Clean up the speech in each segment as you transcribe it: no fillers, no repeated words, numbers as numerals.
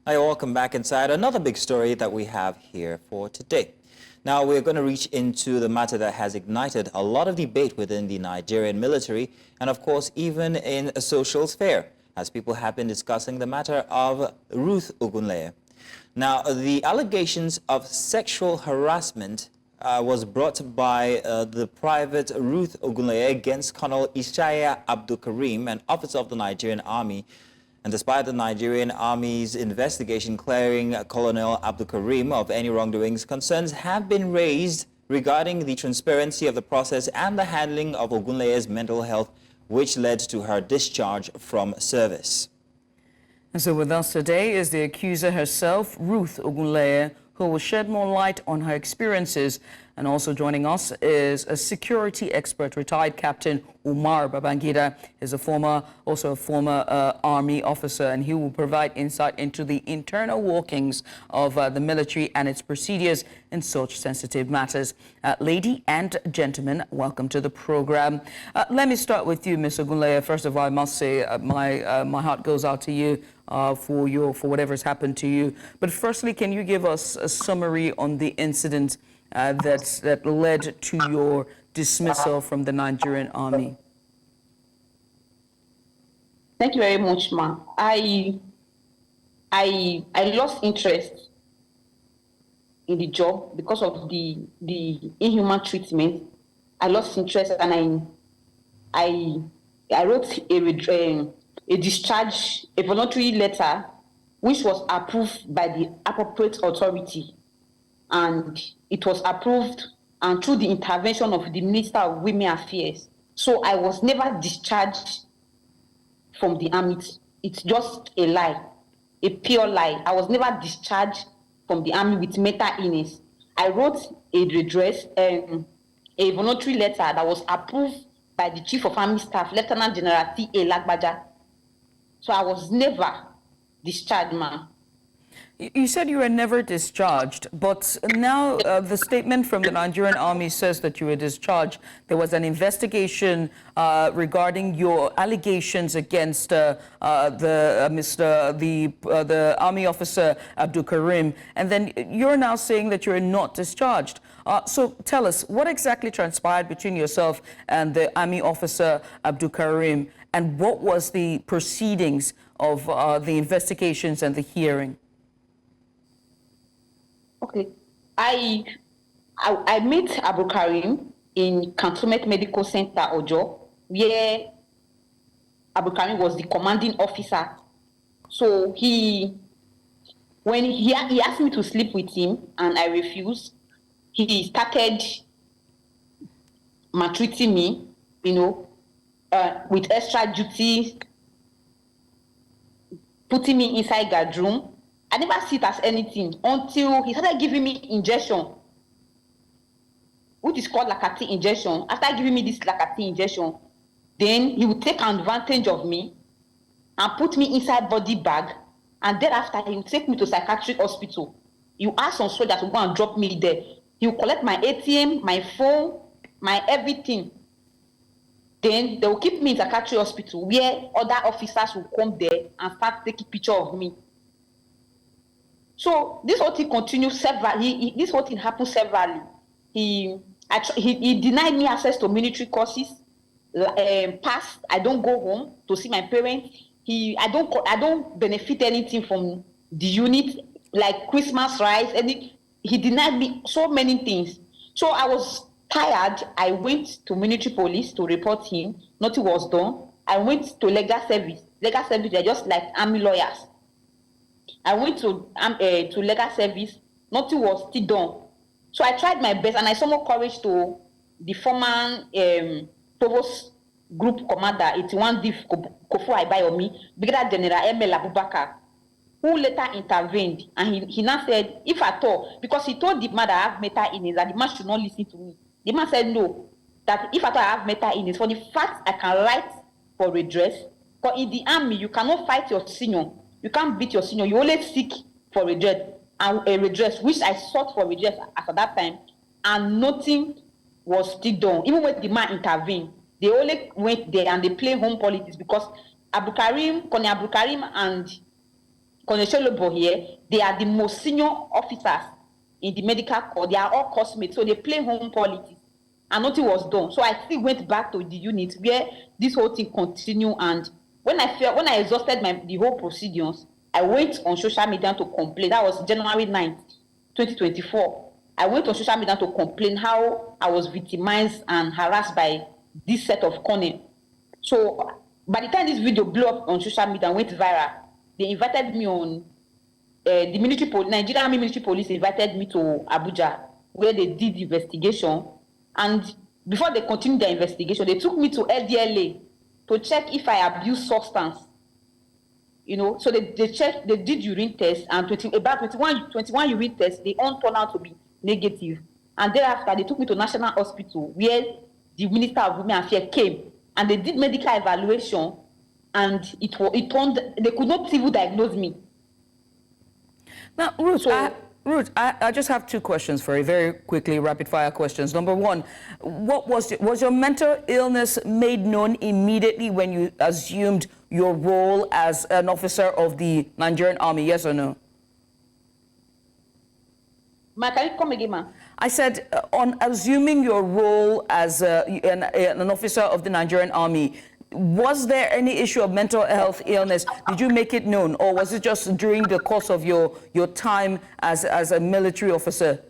Hi, welcome back inside another big story that we have here for today. Now, we're going to reach into the matter that has ignited a lot of debate within the Nigerian military and, of course, even in a social sphere, as people have been discussing the matter of Ruth Ogunleye. Now, the allegations of sexual harassment was brought by the Private Ruth Ogunleye against Colonel Ishaya Abdulkareem, an officer of the Nigerian Army. And despite the Nigerian Army's investigation clearing Colonel Abdulkareem of any wrongdoings, concerns have been raised regarding the transparency of the process and the handling of Ogunleye's mental health, which led to her discharge from service. And so with us today is the accuser herself, Ruth Ogunleye, who will shed more light on her experiences. And also joining us is a security expert, retired Captain Umar Babangida. He's also a former Army officer, and he will provide insight into the internal workings of the military and its procedures in such sensitive matters. Lady and gentlemen, welcome to the program. Let me start with you, Ms. Ogunleye. First of all, I must say my heart goes out to you for whatever's happened to you. But firstly, can you give us a summary on the incident that led to your dismissal from the Nigerian Army? Thank you very much, ma. I lost interest in the job because of the inhuman treatment. I lost interest, and I wrote a discharge, a voluntary letter, which was approved by the appropriate authority, and it was approved and through the intervention of the Minister of Women Affairs. So I was never discharged from the army. It's just a lie, a pure lie. I was never discharged from the army with mental illness. I wrote a redress, a voluntary letter that was approved by the Chief of Army Staff, Lieutenant General T.A. Lagbaja. So I was never discharged, ma'am. You said you were never discharged, but now the statement from the Nigerian Army says that you were discharged. There was an investigation regarding your allegations against the Army officer Abdulkareem, and then you're now saying that you're not discharged. So tell us, what exactly transpired between yourself and the Army officer Abdulkareem, and what was the proceedings of the investigations and the hearing? Okay, I met Abdulkareem in Cantonment Medical Center, Ojo, where Abdulkareem was the commanding officer. So when he asked me to sleep with him, and I refused, he started maltreating me, with extra duties, putting me inside guard room. I never see it as anything until he started giving me injection, which is called Lakati injection. After giving me this Lakati injection, then he would take advantage of me and put me inside body bag, and thereafter he would take me to psychiatric hospital. You ask some soldiers to go and drop me there. He will collect my ATM, my phone, my everything. Then they will keep me in psychiatric hospital where other officers will come there and start taking picture of me. So this whole thing continued severally. This whole thing happened severally. He denied me access to military courses. Past, I don't go home to see my parents. I don't benefit anything from the unit, like Christmas rice. He denied me so many things. So I was tired. I went to military police to report him. Nothing was done. I went to legal service. Legal service, they're just like army lawyers. I went to legal service. Nothing was still done. So I tried my best, and I summoned courage to the former Provost Group Commander, 81 Div Kofu Aibayomi, Brigadier General M.L. Abubakar, who later intervened. And he now said, if at all, because he told the man that I have mental illness, that the man should not listen to me. The man said no, that if at all I have mental illness, for the fact I can write for redress, because in the army, you cannot fight your senior. You can't beat your senior. You only seek for redress, which I sought for redress at that time, and nothing was still done. Even when the man intervened, they only went there and they play home politics, because Colonel Abdulkareem and Colonel Ishaya here, they are the most senior officers in the medical corps. They are all cosmates, so they play home politics, and nothing was done. So I still went back to the unit where this whole thing continued. And when I exhausted the whole procedures, I went on social media to complain. That was January 9th, 2024. I went on social media to complain how I was victimized and harassed by this set of colonel. So by the time this video blew up on social media and went viral, they invited me on the Nigerian Army military police invited me to Abuja, where they did the investigation. And before they continued their investigation, they took me to LDLA to check if I abused substance. So they did urine tests, and about 21 urine tests, they all turned out to be negative. And thereafter, they took me to National Hospital, where the Minister of Women Affairs came, and they did medical evaluation, and they could not even diagnose me. Now, Ruth, I just have two questions for you, very quickly, rapid-fire questions. Number one, was your mental illness made known immediately when you assumed your role as an officer of the Nigerian Army, yes or no? Ma, can you come again, ma? I said, on assuming your role as an officer of the Nigerian Army, was there any issue of mental health illness? Did you make it known, or was it just during the course of your time as a military officer?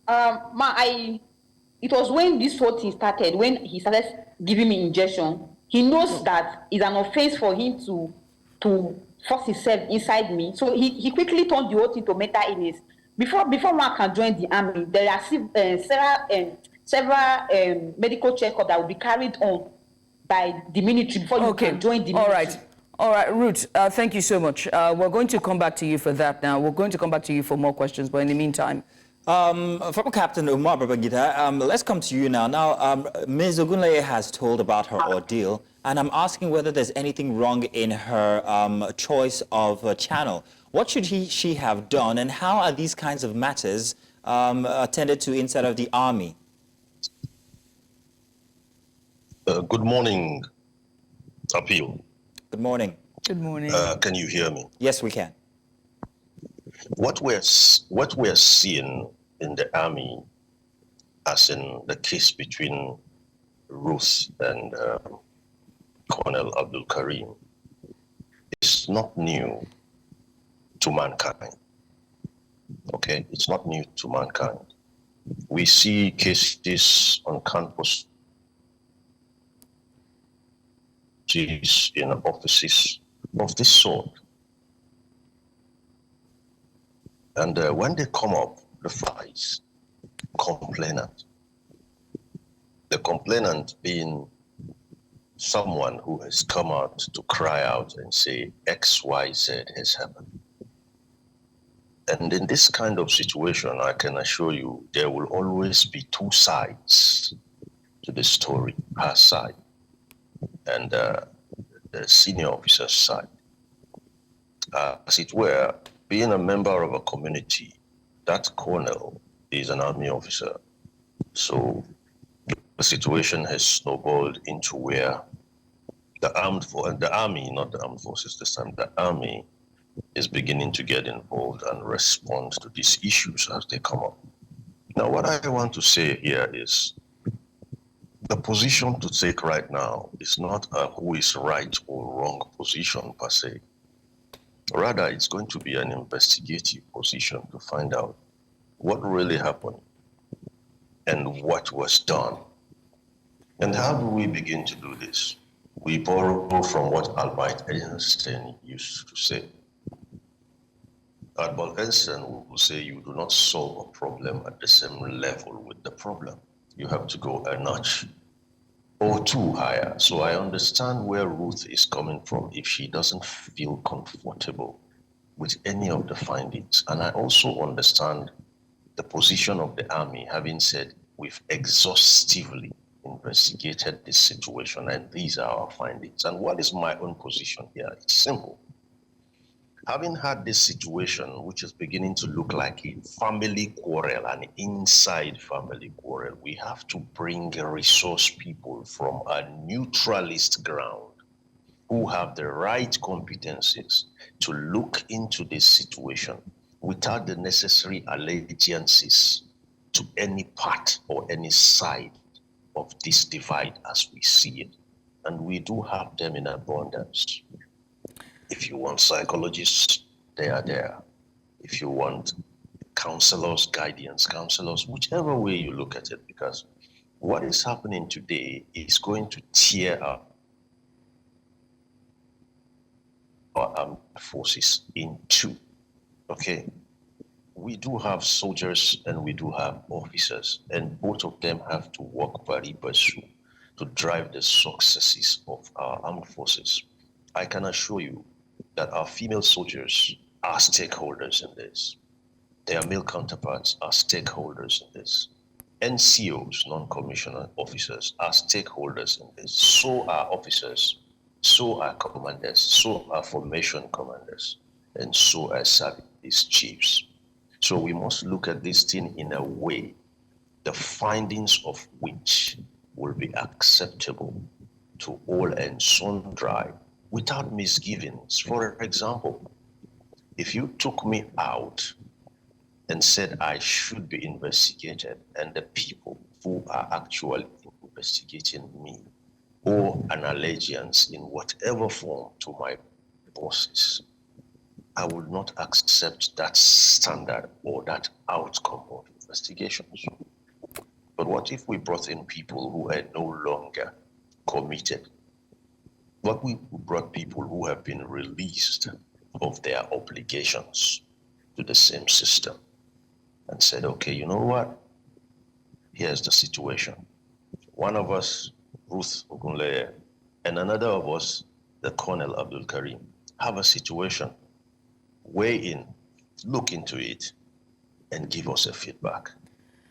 It was when this whole thing started, when he started giving me injection. He knows that it's an offense for him to force himself inside me. So he quickly turned the whole thing to mental illness. Before one can join the army, there are several medical checkups that will be carried on by the military before you can join the military. All right, Ruth, thank you so much. We're going to come back to you for that now. We're going to come back to you for more questions, but in the meantime... From Captain Umar Babangida, let's come to you now. Now, Ms. Ogunleye has told about her ordeal, and I'm asking whether there's anything wrong in her choice of channel. What should she have done, and how are these kinds of matters attended to inside of the Army? Good morning, Appeal. Good morning. Good morning. Can you hear me? Yes, we can. What we're seeing in the Army, as in the case between Ruth and Colonel Abdulkareem, is not new to mankind. Okay, it's not new to mankind. We see cases on campus, in offices of this sort. And when they come up, the flies, complainant. The complainant being someone who has come out to cry out and say X, Y, Z has happened. And in this kind of situation, I can assure you, there will always be two sides to the story, her side and the senior officer's side. As it were, being a member of a community, that colonel is an army officer. So the situation has snowballed into where the army, not the armed forces this time, the army is beginning to get involved and respond to these issues as they come up. Now, what I want to say here is the position to take right now is not a who is right or wrong position per se. Rather, it's going to be an investigative position to find out what really happened and what was done. And how do we begin to do this? We borrow from what Albert Einstein used to say. Albert Einstein will say you do not solve a problem at the same level with the problem. You have to go a notch or two higher. So I understand where Ruth is coming from if she doesn't feel comfortable with any of the findings. And I also understand the position of the Army, having said we've exhaustively investigated this situation and these are our findings. And what is my own position here? It's simple. Having had this situation, which is beginning to look like a family quarrel, an inside family quarrel, we have to bring resource people from a neutralist ground who have the right competencies to look into this situation without the necessary allegiances to any part or any side of this divide as we see it. And we do have them in abundance. If you want psychologists, they are there. If you want counselors, guidance counselors, whichever way you look at it, because what is happening today is going to tear up our armed forces in two, okay? We do have soldiers and we do have officers, and both of them have to work pari passu to drive the successes of our armed forces. I can assure you that our female soldiers are stakeholders in this. Their male counterparts are stakeholders in this. NCOs, non-commissioned officers, are stakeholders in this. So are officers, so are commanders, so are formation commanders, and so are service chiefs. So we must look at this thing in a way, the findings of which will be acceptable to all and sundry without misgivings. For example, if you took me out and said I should be investigated, and the people who are actually investigating me owe an allegiance in whatever form to my bosses, I will not accept that standard or that outcome of investigations. But what if we brought in people who are no longer committed? What if we brought people who have been released of their obligations to the same system and said, okay, you know what? Here's the situation. One of us, Ruth Ogunleye, and another of us, the Colonel Abdulkareem, have a situation. Weigh in, look into it, and give us a feedback.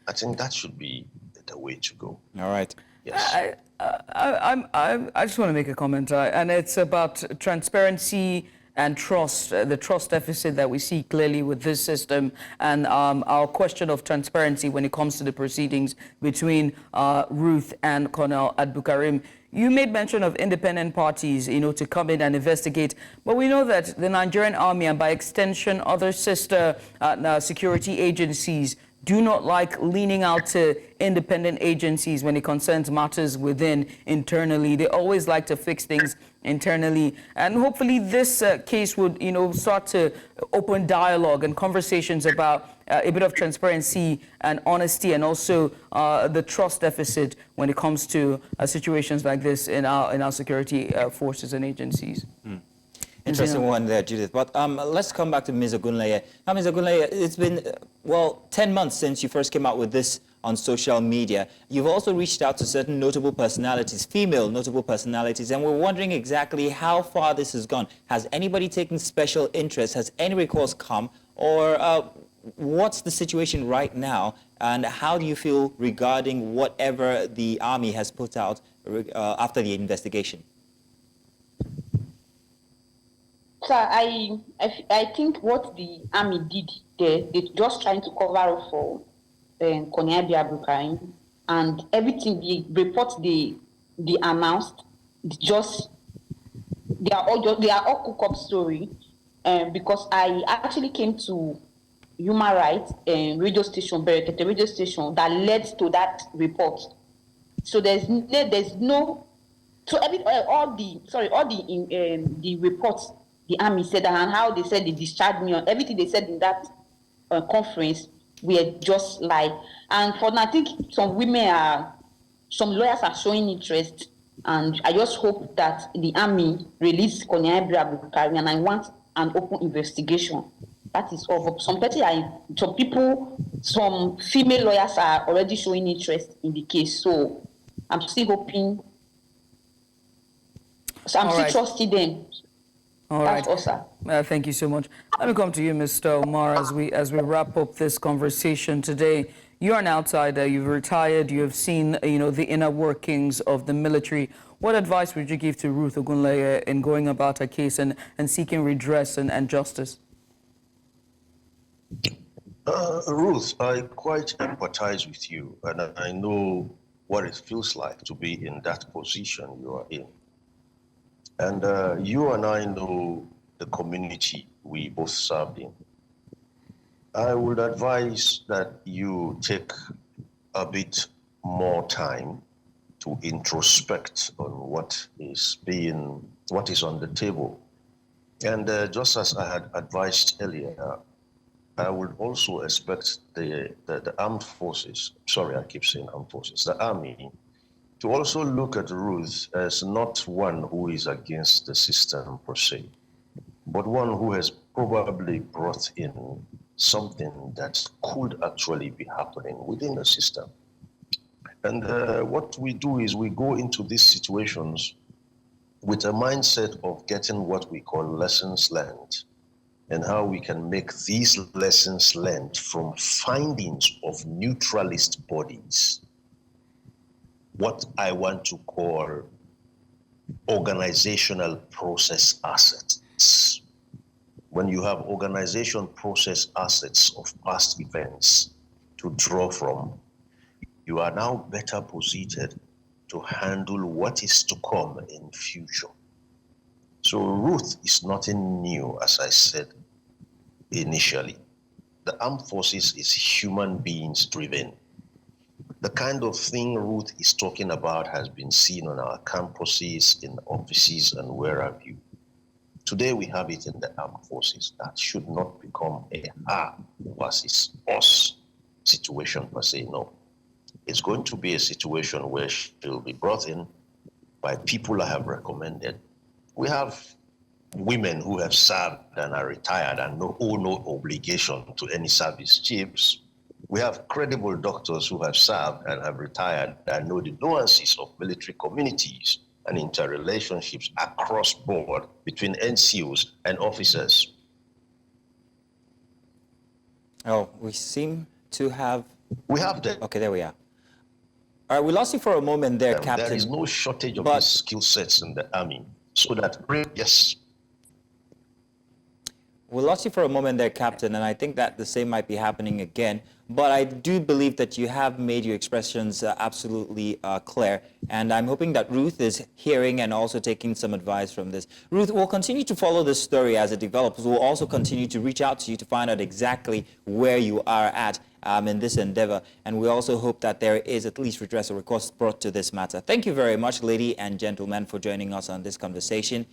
I think that should be the way to go. All right. Yes. I just want to make a comment, and it's about transparency and trust, the trust deficit that we see clearly with this system, and our question of transparency when it comes to the proceedings between Ruth and Colonel Abdulkareem. You made mention of independent parties, to come in and investigate, but we know that the Nigerian Army and by extension other sister security agencies do not like leaning out to independent agencies when it concerns matters within internally. They always like to fix things internally. And hopefully this case would, start to open dialogue and conversations about a bit of transparency and honesty, and also the trust deficit when it comes to situations like this in our security forces and agencies. Interesting one there, Judith. But let's come back to Ms. Ogunleye. Now, Ms. Ogunleye, it's been, 10 months since you first came out with this on social media. You've also reached out to certain notable personalities, female notable personalities, and we're wondering exactly how far this has gone. Has anybody taken special interest? Has any recourse come? Or what's the situation right now? And how do you feel regarding whatever the Army has put out after the investigation? So I think what the Army did there, they're just trying to cover up for Colonel Abdulkareem, and everything, the reports they announced, they are all cook-up story. Because I actually came to human rights radio station, Berekete radio station, that led to that report. So there's no, so all the reports the Army said, and how they said they discharged me, on everything they said in that conference were just lie. And for now, I think some lawyers are showing interest, and I just hope that the Army release Colonel Abdulkareem, and I want an open investigation. That is all. Some female lawyers are already showing interest in the case, so I'm still hoping. So I'm still trusting them. All That's right. all, sir. Thank you so much. Let me come to you, Mr. Umar, as we wrap up this conversation today. You're an outsider. You've retired. You have seen, the inner workings of the military. What advice would you give to Ruth Ogunleye in going about her case and seeking redress and justice? Ruth, I quite empathize with you, and I know what it feels like to be in that position you are in. And you and I know the community we both served in. I would advise that you take a bit more time to introspect on what is on the table. And just as I had advised earlier, I would also expect the armed forces, sorry, I keep saying armed forces, the army, to also look at Ruth as not one who is against the system per se, but one who has probably brought in something that could actually be happening within the system. And what we do is we go into these situations with a mindset of getting what we call lessons learned, and how we can make these lessons learned from findings of neutralist bodies, what I want to call organizational process assets. When you have organization process assets of past events to draw from, you are now better positioned to handle what is to come in future. So Ruth is nothing new, as I said initially. The armed forces is human beings driven. The kind of thing Ruth is talking about has been seen on our campuses, in offices, and where have you. Today we have it in the armed forces. That should not become a her versus us situation per se, no. It's going to be a situation where she'll be brought in by people I have recommended. We have women who have served and are retired and owe no obligation to any service chiefs. We have credible doctors who have served and have retired and know the nuances of military communities and interrelationships across board between NCOs and officers. Oh, we seem to have... We have them. Okay, there we are. All right, we lost you for a moment there, Captain. There is no shortage of these skill sets in the Army. So that, yes. We lost you for a moment there, Captain, and I think that the same might be happening again. But I do believe that you have made your expressions absolutely clear, and I'm hoping that Ruth is hearing and also taking some advice from this. Ruth, we'll continue to follow this story as it develops. We'll also continue to reach out to you to find out exactly where you are at in this endeavor, and we also hope that there is at least redress or recourse brought to this matter. Thank you very much, ladies and gentlemen, for joining us on this conversation.